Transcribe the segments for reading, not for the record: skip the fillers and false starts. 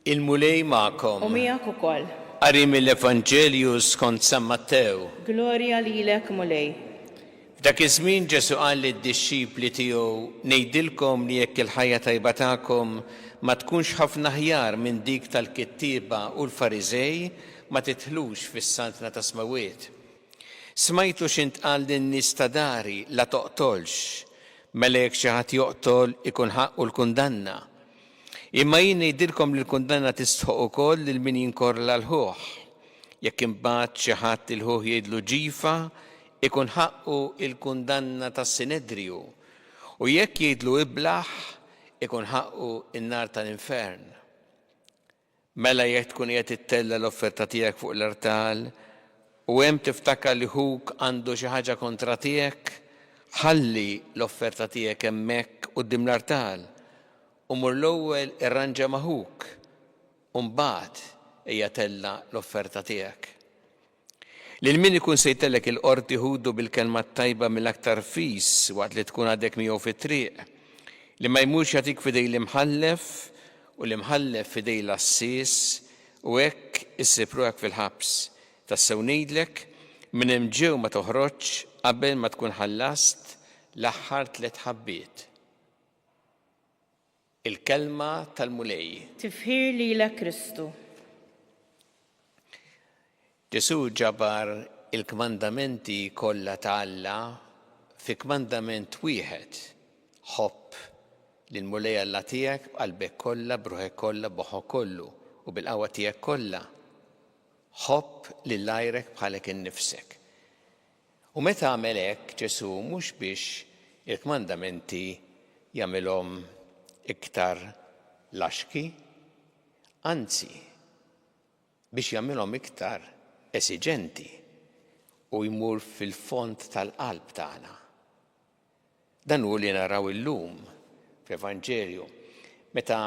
Il-mulej ma'kom. U miegħek ukoll. Qari mill-Evanġelju skont San Mattew. Glorja lilek mulej. F'dak iż-żmien Ġesu qal lid-dixxipli tiegħu ngħidilkom li jekk il-ħajja tajba tagħkom ma tkunx ħafna aħjar minn dik tal-kittieba u l-Fariżej ma tidħlux fis-santna ta' smawiet. Smajtu x'intqal lin-nies ta' dari la toqtolx, mela jekk xi ħadd joqtol ikun ħaqqu l-kundanna. Imma jien ngħidilkom li l-kundanna tistħoq ukoll lil min jinkorla l-ħuħ. Jekk imbagħad xi ħadd il-ħuħ jgħidlu ġifa, ikun ħaqqu il-kundanna tas-Sinedriju. U jekk jgħidlu iblaħ, ikun ħaqqu in-nar tal-infern. Mela jekk tkun qiegħed tittella l-offerta tiegħek fuq l-artal u hemm tiftakar li ħuk għandu xi ħaġa kontra tiegħek, ħalli l-offerta tiegħek hemmhekk quddiem l-artal u mur l-ewwel irranġa ma' ħuk u mbagħad ejja tella l-offerta tiegħek. Lil min ikun se jtellek il-qorti ħudu bil-kelma tajba mill-aktar fis waqt li tkun għadek miegħu fit-triq, li ma jmurx jagħtik fidej l-imħallef u l-imħallef fidej l-assis u hekk issipruhek fil-ħabs. Tassew ngħidlek minn hemm ġew ma toħroġx qabel ma tkun ħallast l-aħħar 3 ħabbiet. Il-kelma tal-mulej. Tifħir lilek Kristu. Ġesu ġabar il-kmandamenti kollha ta' Alla fi kmandament wieħed: ħobb lill-mulej Alla tiegħek b'qalbek kollha, b'ruħek kollha, b'moħħok kollu u bil-qawwa tiegħek kollha. ħobb lil għajrek bħalek innifsek. U meta għamel hekk Ġesu mhux biex il-kmandamenti jagħmilhom iktar laxki, anzi biex jagħmilhom iktar esiġenti u jmur fil-fond tal-qalb tagħna. Dan hu li naraw illum fl-Evanġelju meta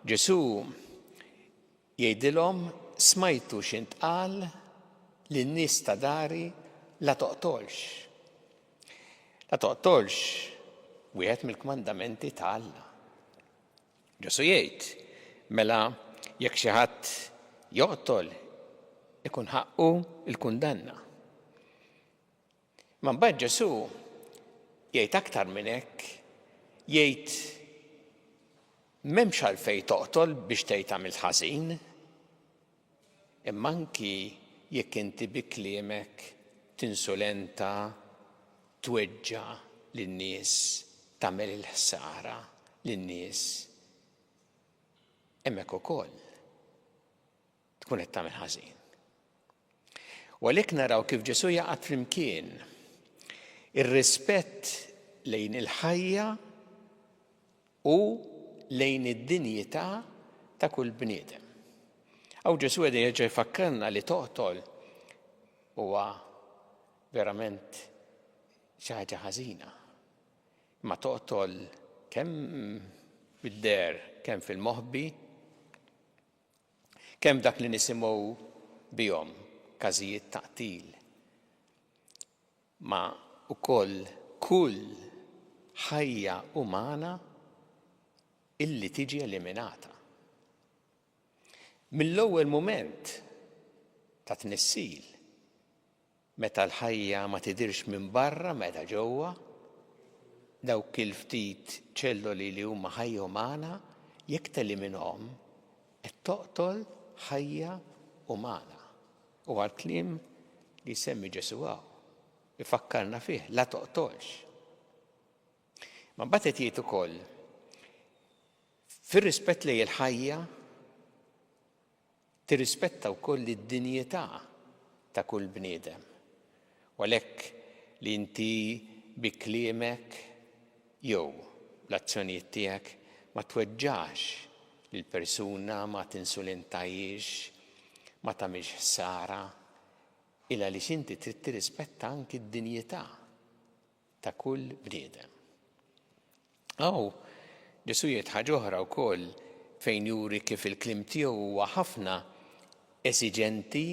Ġesu jgħidilhom smajtu x'intqal lin-nies ta' dari la toqtolx. La toqtolx wieħed mill-kmandamenti ta' Alla. Ġesu jgħid mela jekk xi ħadd joqtol ikun ħaqqu il-kundanna. Ma mbagħad Ġesu jgħid aktar minn hekk, jgħid m'hemmx għalfejn toqtol biex tgħid għamilt ħażin, imma anki jekk inti bi kliemek tinsulenta, tweġġa' lin-nies, tagħmel il-ħsara lin-nies. Hemmhekk ukoll tkun qed tagħmel ħażin. U għalhekk naraw kif Ġesu jaqgħad flimkien ir-rispett lejn il-ħajja u lejn id-dinjità ta' kull bniedem. Aw Ġesu qed jerġa' jfakkarna li toqtol huwa verament xi ħaġa ħażina. Ma toqtol kemm bid-der, kemm fil-moħħbi, kemm dak li nisimgħu bihom każijiet ta' qtil. Ma wkoll kull ħajja umana illi tiġi eliminata. Mill-ewwel mument ta' tnissil, meta l-ħajja ma tidirx minn barra meta ġewwa, dawk il-ftit ċelloli li huma ħajja umana jekk teliminhom qed toqtol ħajja umana. U għall-kliem li jsemmi Ġesu ifakkarna fih la toqtolx. Ma mbagħad qed jgħid ukoll fir-rispett lejn il-ħajja tirrispetta wkoll id-dinjità ta' kull bniedem. U għalhekk li inti bi kliemek jew l-azzjonijiet tiegħek ma tweġġax lill-persuna, ma tinsulentajiex, ma tagħmilx ħsara, illa li inti trid tirrispetta anki d-dinjità ta' kull bniedem. Ġesu jgħid ħaġa oħra wkoll fejn juri kif il-kliem tiegħu huwa ħafna esiġenti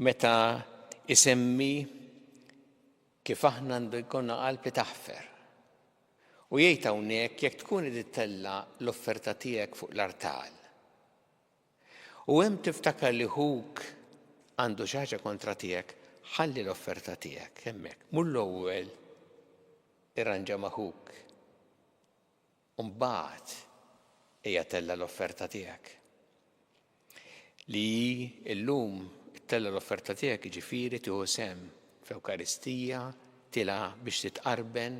meta isemmi kif aħna għandu jkollna qalb li taħfer. U jgħid hawnhekk jekk tkun tella l-offerta tiegħek fuq l-artal U hemm tiftakar li ħuk għandu xi ħaġa kontra tiegħek, ħalli l-offerta tiegħek hemmhekk. Mur l-ewwel irranġa ma' ħuk. U mbagħad hija tella l-offerta tiegħek. Li llum tella l-offerta tiegħek jiġifieri tieħu sehem f'Ewkaristija, tilha biex titqarben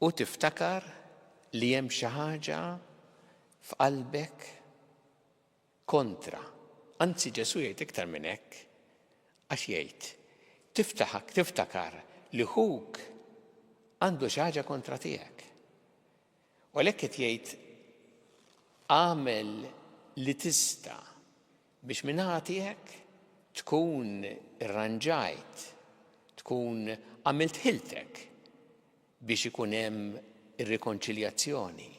u tiftakar li hemm xi ħaġa f'qalbek kontra. Anzi Ġesu jgħid iktar minn hekk għax jgħid tiftakar li ħuk għandu xi ħaġa kontra tiegħek. U għalhekk qed jgħid għamel li tista' biex minnaħa tiegħek tkun irranġajt, tkun għamilt ħiltek biex ikun hemm ir-rikonċiljazzjoni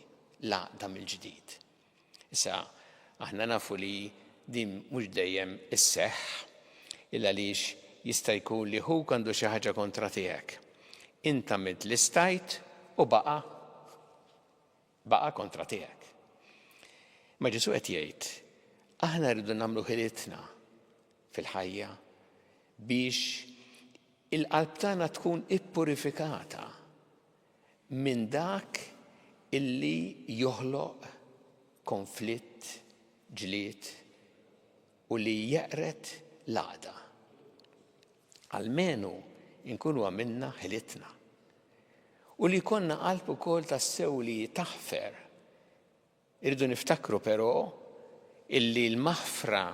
l-għaqda mill-ġdid. Issa aħna nafu li din mhux dejjem isseħħ illa għaliex jista' jkun li ħuk għandu xi ħaġa kontra tiegħek. Int għamilt l-istajt u baqa' kontra tiegħek. Ma Ġesu qed jgħid aħna rridu nagħmlu ħilitna fil-ħajja biex il-qalb tagħna tkun ippurifikata minn dak illi joħloq konflitt, ġlied u li jeqret l-għaqda. Almenu inkunu għamilna ħilitna. U li konna qalb ukoll tassew li taħfer. Irridu niftakru però illi l-maħfra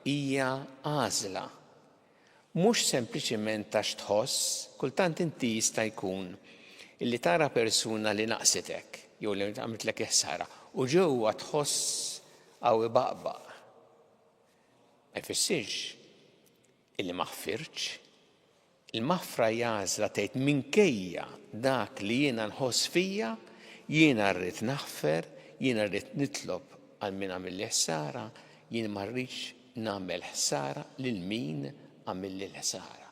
hija għażla. Mhux sempliċement għax tħoss, kultant inti jista' jkun illi tara persuna li naqsitek jew li għamlitlek ħsara u ġewwa tħoss għaw ibaqbaq. Ma jfissirx illi ma ħfirx. Il-maħfra hija għażla tgħid minkejja dak li jiena nħoss fija, jiena rrid naħfer, jiena rrid nitlob għal min għamilli ħsara, jien ma rridx nagħmel ħsara lil min għamilli l-ħsara.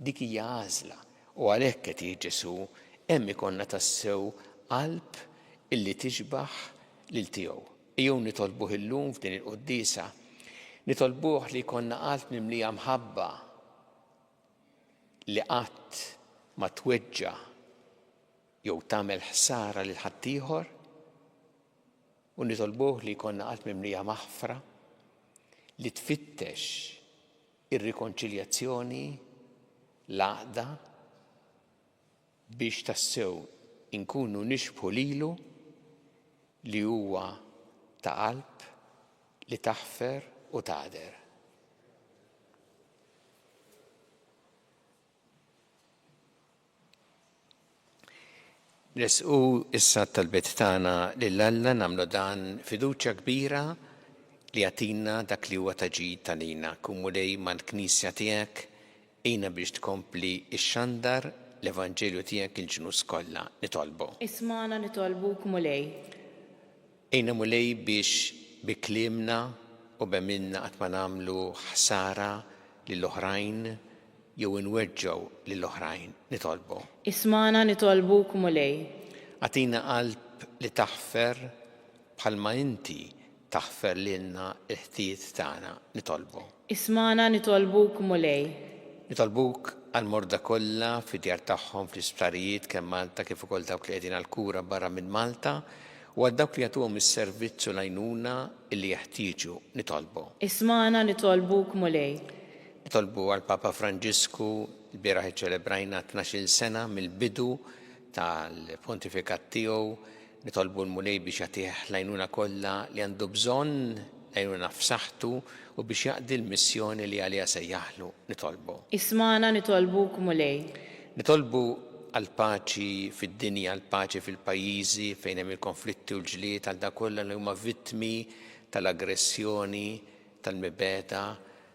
Dik hija għażla u għalhekk qed jgħid Ġesu hemm ikollna tassew qalb illi tixbaħ lil tiegħu. Ejjew nitolbuh illum f'din il-quddiesa, nitolbuh li jkollna qalb mimlija mħabba li qatt ma tweġġa' jew tagħmel ħsara lil ħadd ieħor u nitolbuh li jkollna qalb mimlija maħfra li tfittex ir-rikonċiljazzjoni l-għaqda biex tassew inkunu nixbħu lilu li huwa ta' qalb li taħfer u tagħder. Nesqu issa tal-bet tagħna lill-Alla nagħmlu dan fiduċja kbira li jagħtina dak li huwa taġid talina. Kun mulej mal-Knisja tiegħek ejna biex tkompli x-xandar l-Evanġelju tiegħek il-ġnus kollha nitolbu. Ismana nitolbuk mulej. Ejna mulej biex bi kliemna u b'għamilna qatt ma nagħmlu ħsara lill-oħrajn jew inweġġgħu lill-oħrajn nitolbu. Ismana nitolbuk mulej. Għatina qalb li taħfer bħalma inti taħfer lilna l-ħtiet tagħna nitolbu. Ismana nitolbuk mulej. Nitolbuk għal-morda kollha fid-djar tagħhom fl-isptarijiet kemm Malta kif ukoll dawk li qegħdin għall-kura barra minn Malta u għal dawk li jagħtuhom is-servizz u l-għajnuna illi jeħtieġu nitolbu. Ismana nitolbuk mulej. Nitolbu għal-Papa Franġisku l-bieraħ iċċelebrajna 12 sena mill-bidu tal-pontifikat tiegħu, nitolbu l-mulej biex jagħtih l-għajnuna kollha li għandu bżonn għajnuna f'saħħtu u biex jaqdi l-missjoni li għaliha sejjaħlu nitolbu. Ismana nitolbuk mulej. Nitolbu għal-paċi fid-dinja, għal-paċi fil-pajjiżi fejn hemm il-konflitti u l-ġlied għal dak kollha li huma vittmi tal-aggressjoni, tal-mibeda,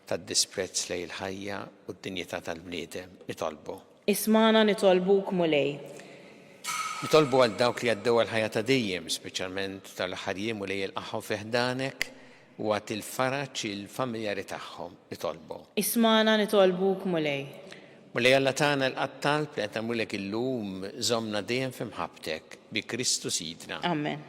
tad-disprezz lejn il-ħajja u d-dinjità tal-bniedem nitolbu. Ismana nitolbuk mulej. Nitolbu għal dawk li għaddew għal-ħajja ta' dejjem, speċjalment tal-aħħar jiem u li jilqaħħu fiħdanek u għat il-faraġġ il-familjari tagħhom nitolbu. Ismana nitolbuk mulej. Mulej Alla tagħna l-qattalb li qed nagħmlulek illum żommna dejjem f'imħabbtek bi Kristu Sidna. Amen.